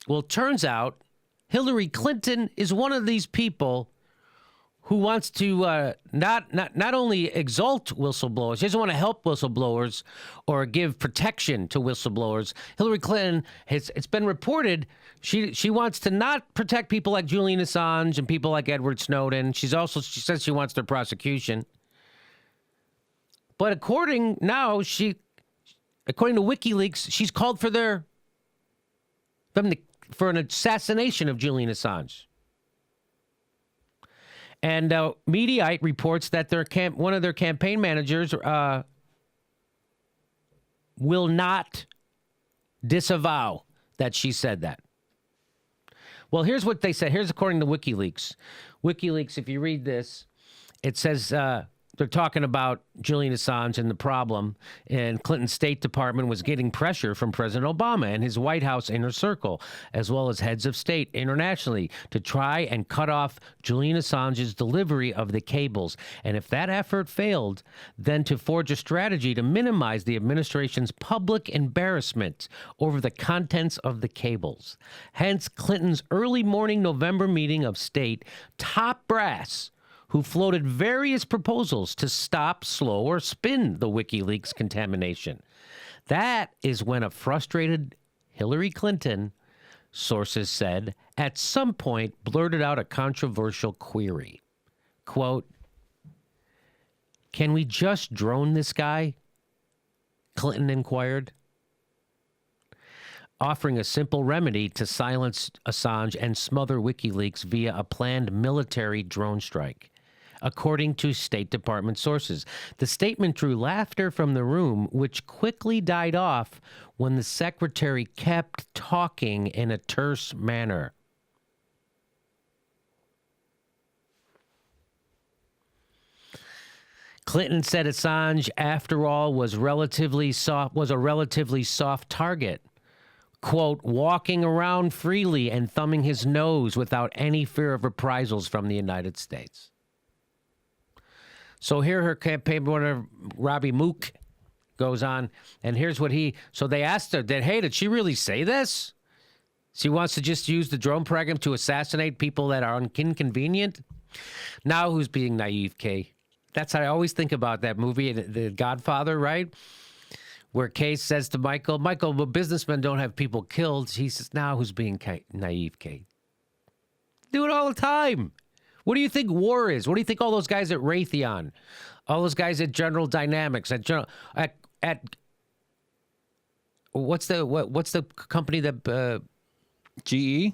Well, it turns out Hillary Clinton is one of these people who wants to not only exalt whistleblowers, she doesn't want to help whistleblowers or give protection to whistleblowers. Hillary Clinton, it's been reported, she wants to not protect people like Julian Assange and people like Edward Snowden. She says she wants their prosecution. But according to WikiLeaks, she's called for for an assassination of Julian Assange. And Mediaite reports that one of their campaign managers will not disavow that she said that. Well, here's what they said. Here's according to WikiLeaks. WikiLeaks, if you read this, it says they're talking about Julian Assange and the problem, and Clinton's State Department was getting pressure from President Obama and his White House inner circle, as well as heads of state internationally, to try and cut off Julian Assange's delivery of the cables. And if that effort failed, then to forge a strategy to minimize the administration's public embarrassment over the contents of the cables. Hence, Clinton's early morning November meeting of state top brass, who floated various proposals to stop, slow, or spin the WikiLeaks contamination. That is when a frustrated Hillary Clinton, sources said, at some point blurted out a controversial query. Quote, "Can we just drone this guy?" Clinton inquired, offering a simple remedy to silence Assange and smother WikiLeaks via a planned military drone strike. According to State Department sources, the statement drew laughter from the room, which quickly died off when the secretary kept talking in a terse manner. Clinton said Assange, after all, was a relatively soft target. Quote, walking around freely and thumbing his nose without any fear of reprisals from the United States. So here her campaign manager, Robbie Mook, goes on, and here's what so they asked her, hey, did she really say this? She wants to just use the drone program to assassinate people that are inconvenient? Now who's being naive, Kay? That's how I always think about that movie, The Godfather, right? Where Kay says to Michael, but businessmen don't have people killed. He says, now who's being naive, Kay? Do it all the time. What do you think war is? What do you think all those guys at Raytheon, all those guys at General Dynamics, at what's the company that GE?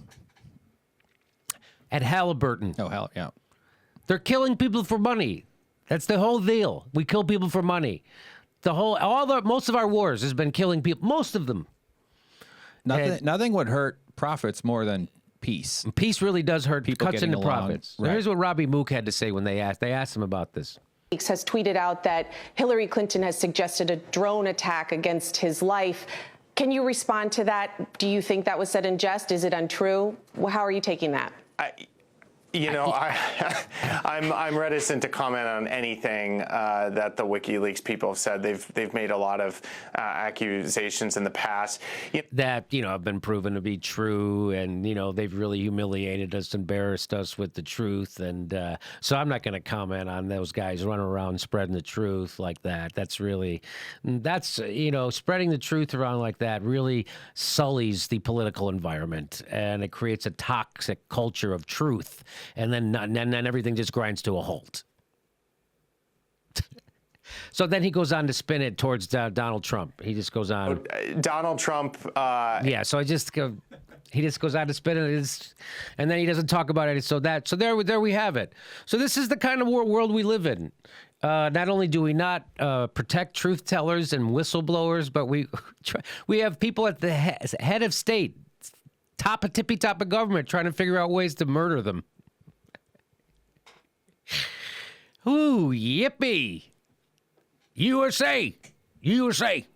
At Halliburton. Oh, hell, yeah. They're killing people for money. That's the whole deal. We kill people for money. Most of our wars has been killing people. Most of them. Nothing would hurt profits more than peace. Peace really does hurt. People cuts into profits. Right. Here's what Robbie Mook had to say when they asked him about this. Has tweeted out that Hillary Clinton has suggested a drone attack against his life. Can you respond to that? Do you think that was said in jest? Is it untrue? How are you taking that? I'm reticent to comment on anything that the WikiLeaks people have said. They've made a lot of accusations in the past that have been proven to be true, and they've really humiliated us, embarrassed us with the truth, and so I'm not going to comment on those guys running around spreading the truth like that. That's spreading the truth around like that really sullies the political environment, and it creates a toxic culture of truth. And then everything just grinds to a halt. So then he goes on to spin it towards Donald Trump. He just goes on. Donald Trump. Yeah. So he just goes on to spin it, and then he doesn't talk about it. So there we have it. So this is the kind of world we live in. Not only do we not protect truth tellers and whistleblowers, but we have people at the head of state, tippy top of government, trying to figure out ways to murder them. Ooh, yippee. USA. USA.